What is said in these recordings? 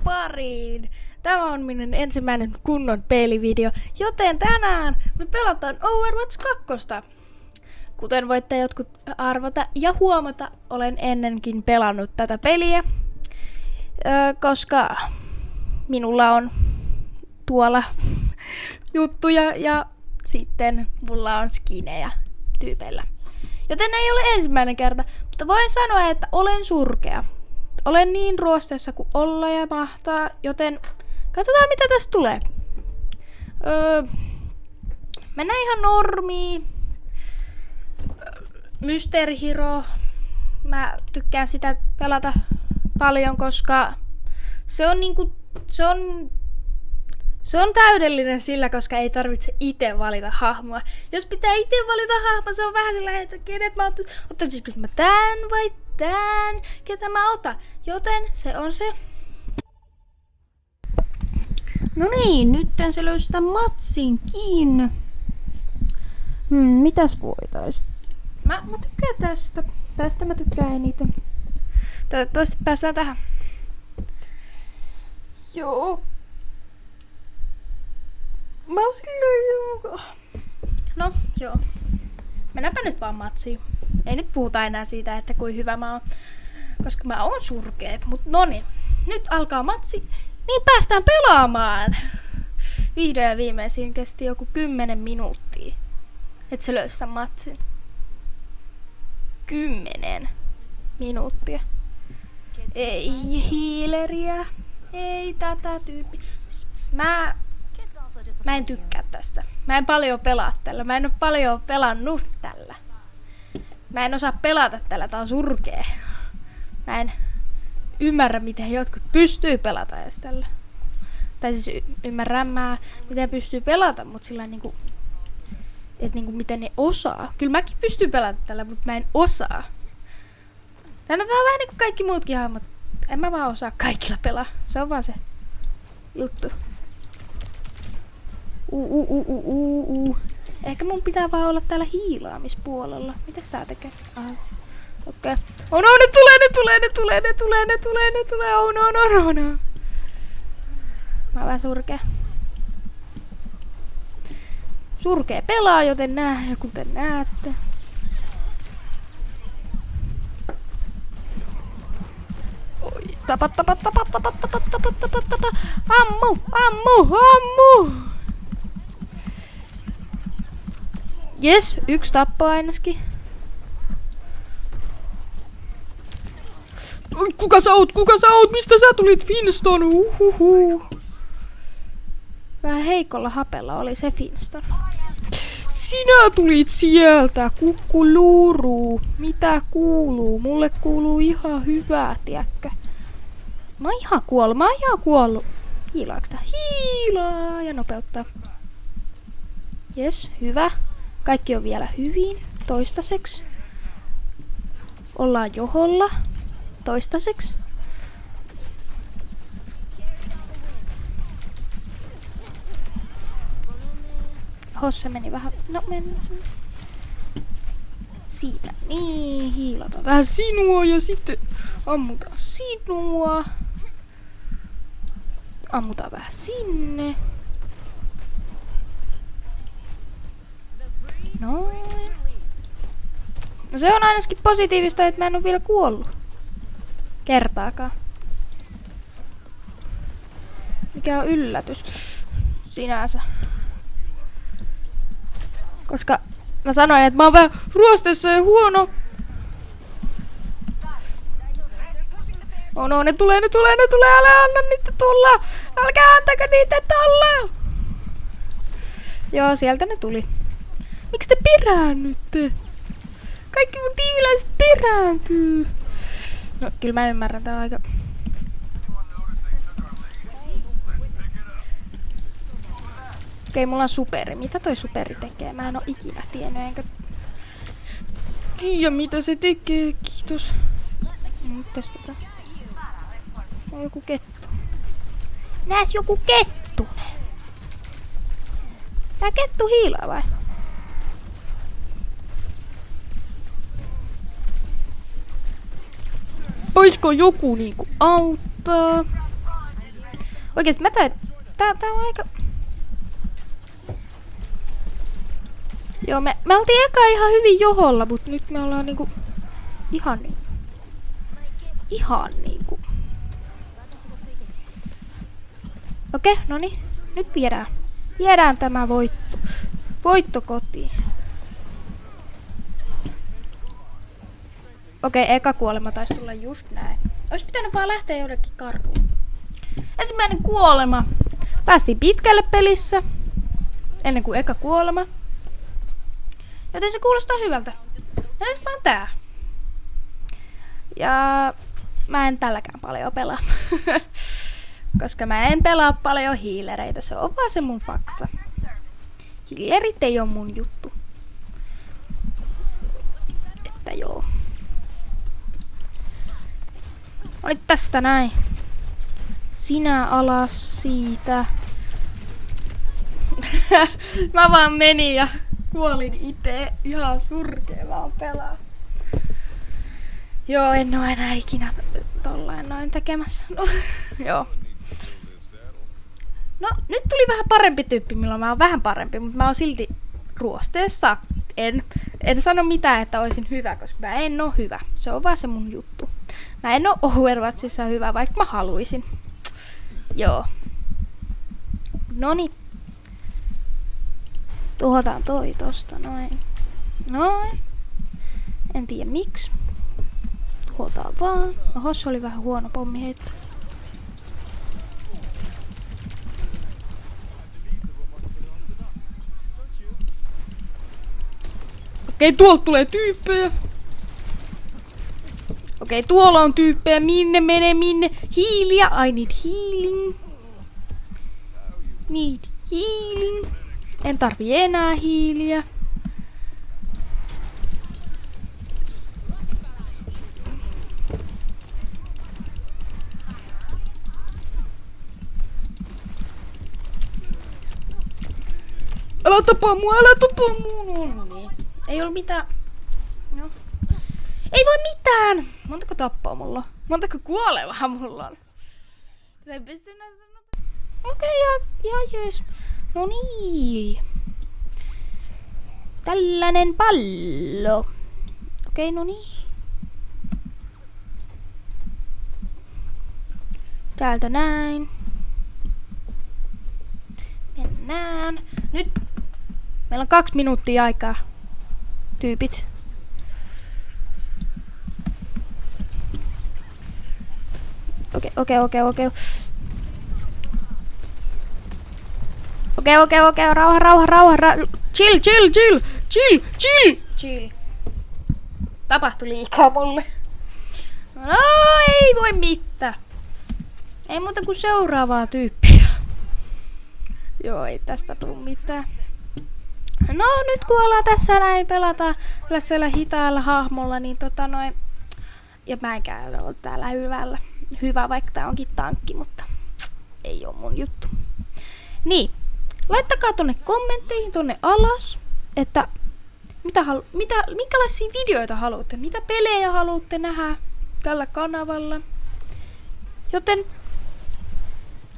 pariin! Tämä on minun ensimmäinen kunnon pelivideo, joten tänään me pelataan Overwatch 2. Kuten voitte jotkut arvata ja huomata, olen ennenkin pelannut tätä peliä, koska minulla on tuolla juttuja ja sitten mulla on skinejä tyypeillä. Joten ei ole ensimmäinen kerta, mutta voin sanoa, että olen surkea. Olen niin ruosteessa kuin olla ja mahtaa, joten katsotaan mitä tästä tulee. Mennään ihan normiin. Mystery Hero. Mä tykkään sitä pelata paljon, koska se on täydellinen sillä, koska ei tarvitse itse valita hahmoa. Jos pitää itse valita hahmoa, se on vähän sillä, että kenet mä ottaisinko mä tän vai tän, ketä mä otan. Joten se on se. No niin, nyt se löysi sitä matsinkin. Mitäs voitais? Mä tykkään tästä. Tästä mä tykkään eniten. Toivottavasti päästään tähän. Joo. Mä oon silleen. No, joo. Mennäänpä nyt vaan matsiin. Ei nyt puhuta enää siitä, että kuin hyvä mä oon. Koska mä oon surkea. Mut noniin. Nyt alkaa matsi. Niin päästään pelaamaan. Vihdoin ja viimein siinä kesti joku 10 minuuttia. Et se löysi tämän matsin. 10 minuuttia. Ei hiileriä. Ei tätä tyyppiä. Mä en tykkää tästä. Mä en paljon pelaa tällä. Mä en oo paljon pelannut tällä. Mä en osaa pelata tällä. Tää on surkee. Mä en ymmärrä, miten jotkut pystyy pelata edes tällä. Tai siis ymmärrän mä, miten pystyy pelata, mut sillä niinku, et niinku miten ne osaa. Kyllä mäkin pystyn pelata tällä, mut mä en osaa. Tää on vähän niinku kaikki muutkin hahmot. En mä vaan osaa kaikilla pelaa. Se on vaan se juttu. Ehkä mun pitää vaan olla täällä hiilaamispuolella. Mitäs tää tekee? Okei. Oh no, ne tulee. Oh no. Mä oon vähän surkea. Surkea pelaa, joten kuten näette. Oi, tapa. Ammu. Jes, yksi tappo ainakin. Kuka sä oot? Mistä sä tulit, Finston? Vähän heikolla hapella oli se Finston. Sinä tulit sieltä, kukkuluru. Mitä kuuluu? Mulle kuuluu ihan hyvää, tiedätkö? Mä oon ihan kuollut. Hiilaaks tää? Hiilaa ja nopeuttaa. Jes, hyvä. Kaikki on vielä hyvin, toistaiseksi. Ollaan joholla, toistaiseksi. Hossa meni vähän, no meni. Siitä, niin, hiilata vähän sinua ja sitten ammutaan sinua. Ammutaan vähän sinne. Noin. No se on ainakin positiivista, että mä en oo vielä kuollut. Kertaakaan. Mikä on yllätys sinänsä. Koska mä sanoin, että mä oon vähän ruosteessa ja huono. Oh no, ne tulee, älä anna niitä tulla. Älkää antako niitä tulla. Joo, sieltä ne tuli. Miksi te peräännytte? Kaikki mun tiimiläiset perääntyy. No, kyllä mä ymmärrän tää aika. Okei, mulla on superi. Mitä toi superi tekee? Mä en oo ikinä tiennyt, enkä tiedä mitä se tekee. Kiitos. Nyt testataan. On joku kettu. Nääs joku kettunen. Tää kettu hiilaa vai? Voisiko joku niinku auttaa? Oikeesti tää on aika... Joo, me oltiin eka ihan hyvin joholla, mut nyt me ollaan niinku... Ihan niinku... Okei, noniin. Nyt viedään tämä voitto kotiin. Okei, eka kuolema taisi tulla just näin. Ois pitänyt vaan lähteä jonnekin karkuun. Ensimmäinen kuolema. Päästiin pitkälle pelissä. Ennen kuin eka kuolema. Joten se kuulostaa hyvältä. Ja nyt vaan tää. Ja mä en tälläkään paljon pelaa. Koska mä en pelaa paljon hiilereitä. Se on vaan se mun fakta. Hiilerit ei oo mun juttu. Että joo. Oli tästä näin. Sinä alas siitä. Mä vaan menin ja kuolin itse. Ihan surkea vaan pelaa. Joo, en oo enää ikinä tollain noin tekemässä. No, joo. No, nyt tuli vähän parempi tyyppi, milloin mä oon vähän parempi, mutta mä oon silti ruosteessa. En sano mitään, että oisin hyvä, koska mä en oo hyvä. Se on vaan se mun juttu. Mä en oo Overwatchissa hyvä, vaikka mä haluisin. Joo. Noniin. Tuhotaan toi tosta, noin. Noin. En tiedä miksi. Tuhotaan vaan. Oho, se oli vähän huono pommiheitto. Okei, tuolta tulee tyyppejä. Okei, tuolla on tyyppejä. Minne? Hiiliä. I need healing. Need healing. En tarvii enää hiiliä. Älä tapaa mua. No niin. Ei oo mitään. No. Ei voi mitään! Montako tappaa mulla on? Montako kuolevaa mulla on? Se ei pysty näitä nopeasti. Okei, ja jees. No niin. Tällainen pallo. Okei, no niin. Täältä näin. Mennään. Nyt. Meillä on 2 minuuttia aikaa. Tyypit. Okei. Rauha. Chill. Tapahtui liikaa mulle. No, ei voi mitään. Ei muuta kuin seuraavaa tyyppiä. Joo, ei tästä tuu mitään. No, nyt kun ollaan tässä näin, pelataan tällaisella hitaalla hahmolla, niin ja mä en käy ole täällä hyvä, vaikka tää onkin tankki, mutta ei oo mun juttu. Niin, laittakaa tonne kommentteihin tonne alas, että minkälaisia videoita haluatte, mitä pelejä haluatte nähdä tällä kanavalla. Joten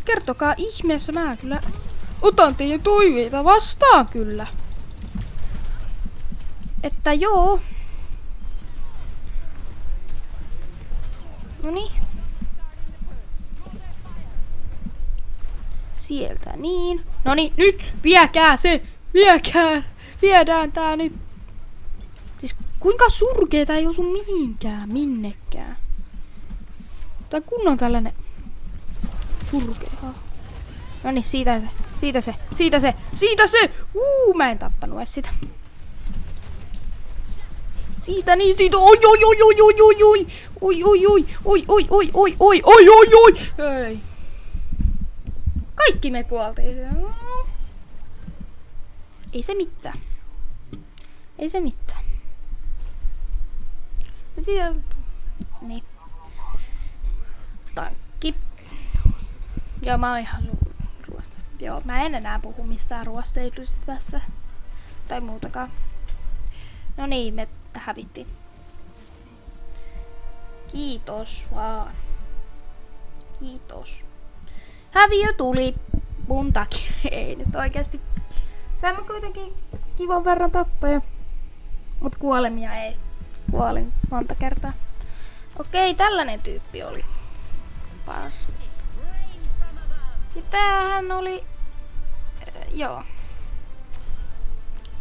kertokaa ihmeessä, mä kyllä otan teidän toiveita vastaan kyllä. Että joo. Noniin. Sieltä niin. Noniin, nyt! Viekää se! Viedään tää nyt! Siis kuinka surkeeta ei osu minnekään. Tää kunnon tällainen surkea. Noniin, siitä se! Mä en tappanut edes sitä. Siitä. Oi. Ei. Kaikki me kuoltiin. Ei se mitään. Niin. Tankki. Joo, mä oon ihan ruoasta. Joo, mä en enää puhu mistään ruosteilusta tai muutakaan. No niin, me hävittiin. Kiitos vaan. Häviö tuli mun takia. Ei nyt oikeesti. Saimme kuitenkin kivan verran tappoja. Mut kuolemia ei. Kuolin monta kertaa. Okei, tällainen tyyppi oli. Paras. Ja tämähän oli... joo.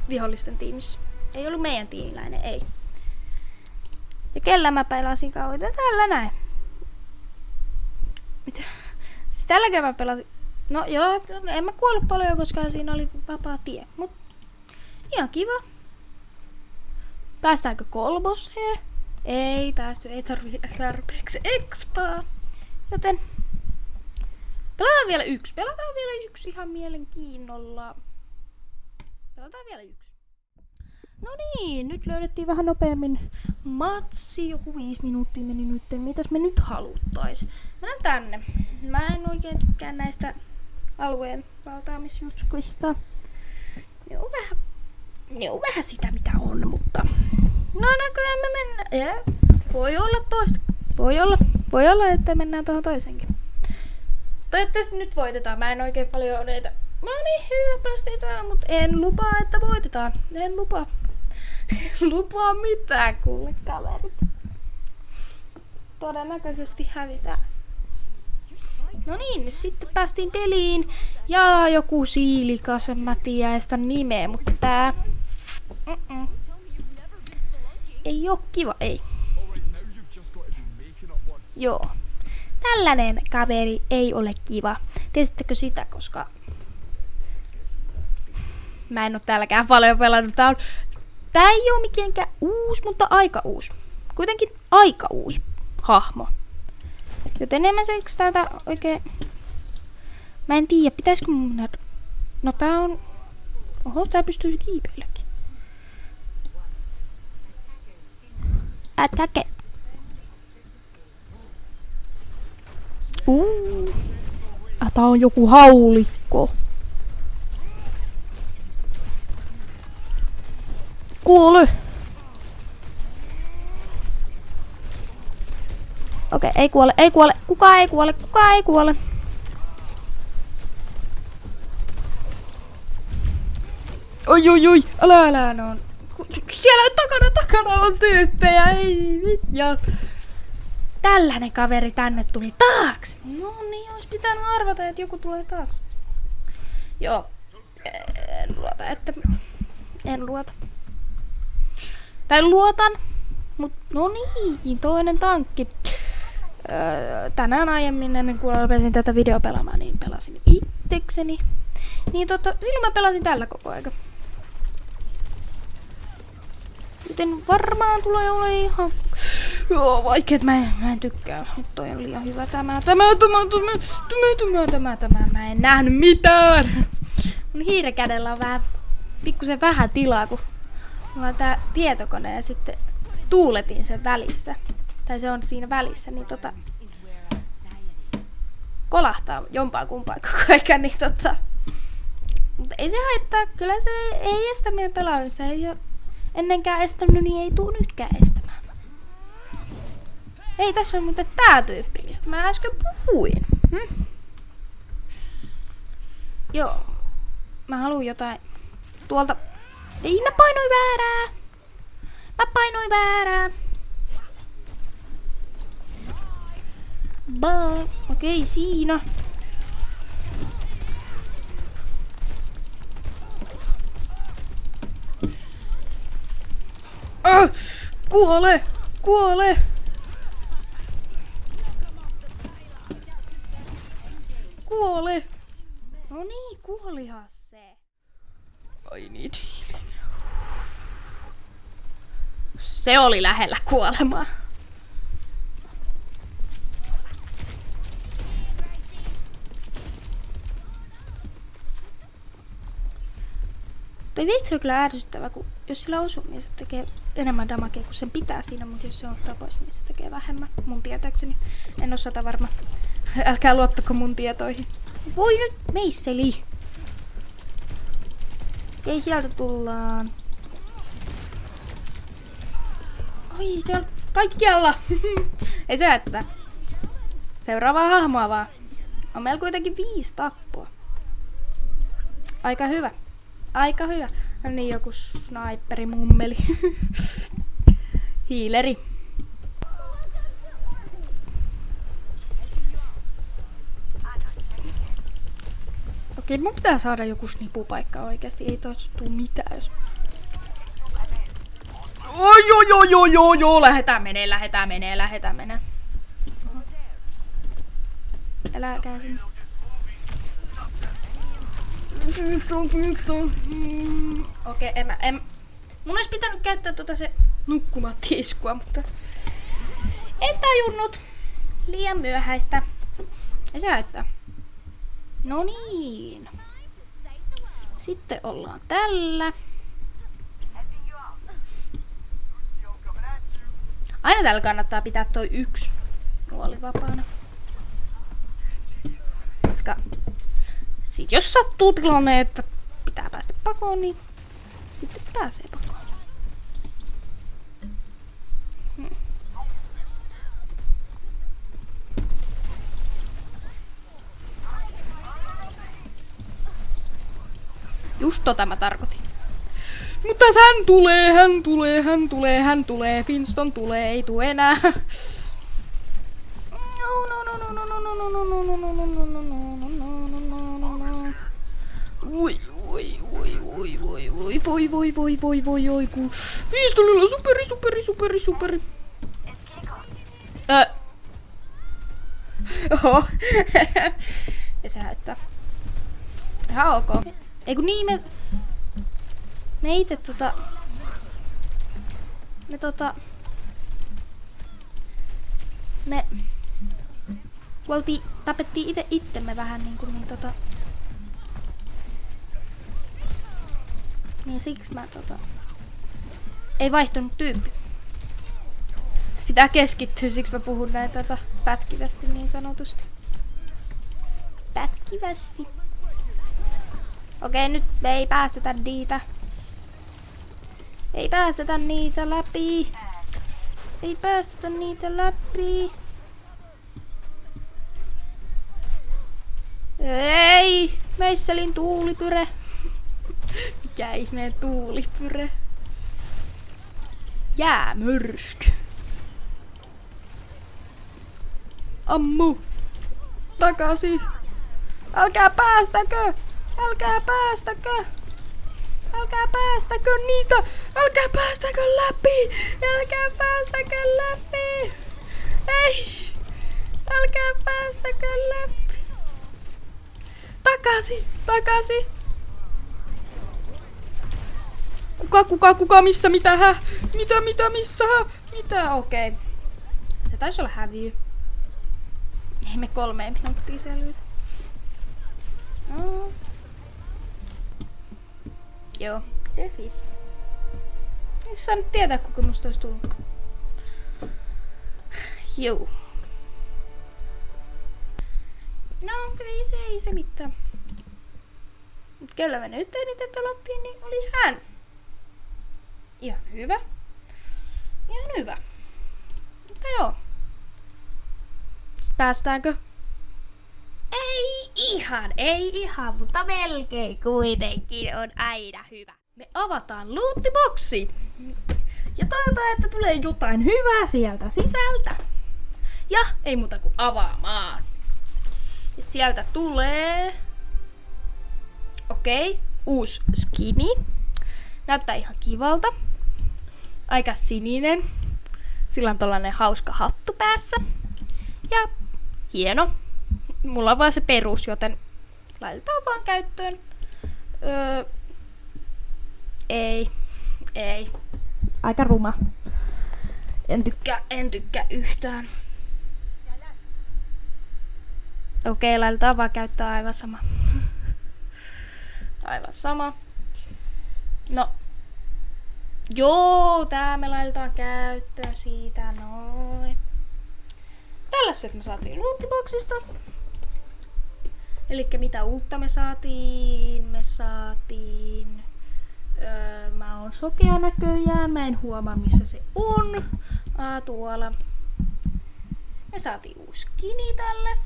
Vihollisten tiimissä. Ei ollut meidän tiimiläinen, ei. Ja kellä mä pelasin kauan? Tällä näin. Mitä? Siis tälläkö mä pelasin? No joo, en mä kuollut paljon, koska siinä oli vapaa tie. Mut ihan kiva. Päästäänkö kolmoseen? Ei päästy, ei tarpeeksi expaa. Joten pelataan vielä yksi ihan mielenkiinnolla. Pelataan vielä yksi. No niin, nyt löydettiin vähän nopeammin matsi. Joku 5 minuuttia meni nyt. Mitäs me nyt haluttais? Mennään tänne. Mä en oikein tykkää näistä alueen valtaamisjutskuista. Ne on vähän sitä mitä on, mutta... No näköjään me mennään. Voi olla toista. Voi olla, että mennään tuohon toisenkin. Toivottavasti nyt voitetaan. Mä en oikein paljon näitä... No niin, hyvä päästetään, mutta en lupaa, että voitetaan. En lupaa. En lupaa mitään, kuule kaverit. Todennäköisesti hävitään. No niin, sitten päästiin peliin. Ja joku siilikas, en mä tiedä sitä nimeä, mutta tää... Ei oo kiva, ei. Joo. Tällainen kaveri ei ole kiva. Tiesittekö sitä, koska... Mä en oo täälläkään paljon pelannut. Tää ei oo mitenkään uusi, mutta aika uusi. Kuitenkin aika uusi hahmo. Joten en mä siksi täältä oikein... Mä en tiedä, pitäisikö mun... No tää on... Oho, tää pystyy kiipeilläkin. Attacke. Tää on joku haulikko. Kuole! Okei, ei kuole. Kukaan ei kuole. Oi, älä, no on. Siellä takana on tyyppejä, ei vitjat. Tällainen kaveri tänne tuli taakse. No niin, olisi pitänyt arvata, että joku tulee taakse. Joo, en luota. Tai luotan, mut no niin, toinen tankki. Tänään aiemmin, ennen kuin aloitin tätä videopelaamaan, niin pelasin itsekseni. Niin silloin mä pelasin tällä koko ajan. Joten varmaan tulee olla ihan... Joo, vaikeet mä en tykkää. Nyt toi on liian hyvä tämä. Mä en nähnyt mitään. Mun hiirekädellä on pikkusen vähän tilaa, kun mulla on tää tietokone ja sitten tuuletin sen välissä. Tai se on siinä välissä, niin kolahtaa jompaa kumpaa koko ajan, niin Mutta ei se haittaa, kyllä se ei estä meidän pelaamista. Ei ole ennenkään estänyt, niin ei tuu nytkään estämään. Ei, tässä on muuten tää tyyppi, mistä mä äsken puhuin. Joo. Mä haluun jotain tuolta... Ei, mä painoin väärää. Okei, siinä. Kuole! No niin, kuolihan se. Ai niin. Se oli lähellä kuolemaa. Toi vitsi on kyllä ärsyttävä, kun jos sillä osuu, niin se tekee enemmän damagea kuin sen pitää siinä, mutta jos se ottaa pois, niin se tekee vähemmän, mun tietääkseni. En oo 100 varma. Älkää luottako mun tietoihin. Voi nyt meisseli! Ei, sieltä tullaan. Oi, siellä kaikkialla! Ei se haittaa. Seuraavaa hahmoa vaan. On meillä kuitenkin 5 tappoa. Aika hyvä. Aika hyvä. No niin, joku sniperi mummeli. Hiileri. Okei, mun pitää saada joku snipupaikka oikeesti. Ei toista tuu mitään, jos... Oi, lähetään menee. Äläkää sinne. Okei, mun olisi pitänyt käyttää se nukkumatiiskua, mutta en tajunnut. Liian myöhäistä. Ei se haittaa. No niin. Sitten ollaan tällä. Aina täällä kannattaa pitää toi 1 nuoli vapaana. Koska sit jos sattuu tilanne, että pitää päästä pakoon, niin sitten pääsee pakoon. Just tota mä tarkoitin. Mutta hän tulee. Finston tulee, ei tuu enää. Voi, kun Finstonilla superi. Oho. Ja se häittää. Ihan ok. Eiku niin, me ite tapettiin itsemme vähän niinku niin siksi mä ei vaihtunut tyyppi. Pitää keskittyä, siksi mä puhun näitä pätkivästi niin sanotusti. Pätkivästi. Okei, nyt me ei päästetä niitä. Ei päästetä niitä läpi. Ei! Meisselin tuulipyre. Mikä ihmeen tuulipyre? Jäämyrsky. Ammu! Takaisin! Älkää päästäkö niitä! Älkää päästäkö läpi! Ei! Älkää päästäkö läpi! Takaisin! Kuka, missä, mitä, hä? Missä, hä? Mitä? Okei. Se taisi olla häviö. Ei me 3 minuuttia selvitä. No. Joo, defit. En saanut tietää, kuka musta olisi tullut. Joo. No, ei se mitään. Mut kyllä me nyt eniten pelattiin, niin oli hän. Ihan hyvä. Mutta joo. Päästäänkö? Ei ihan, mutta melkein kuitenkin on aina hyvä. Me avataan loottiboksi. Ja toivotaan, että tulee jotain hyvää sieltä sisältä. Ja ei muuta kuin avaamaan. Ja sieltä tulee... Okei, uusi skini. Näyttää ihan kivalta. Aika sininen. Sillä on tollanen hauska hattu päässä. Ja hieno. Mulla on vaan se perus, joten laitetaan vaan käyttöön. Ei. Aika ruma. En tykkää yhtään. Okei, laitetaan vaan käyttöön aivan sama. No. Joo, tää me laitetaan käyttöön siitä noin. Tällaiset me saatiin loottiboxista. Elikkä mitä uutta me saatiin? Mä oon sokea näköjään. Mä en huomaa missä se on. Tuolla. Me saatiin uusi skini tälle.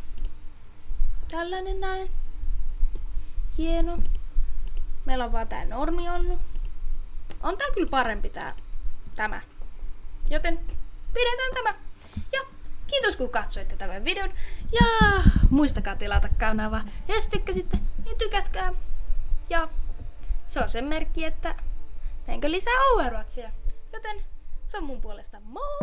Tällainen näin. Hieno. Meillä on vaan tää normi ollut. On tää kyllä parempi tämä. Joten pidetään tämä. Ja kiitos kun katsoitte tämän videon. Ja muistakaa tilata kanavaa. Ja jos tykkäsitte, niin tykätkää. Ja se on sen merkki, että teenkö lisää Overwatchia. Joten se on mun puolesta moi!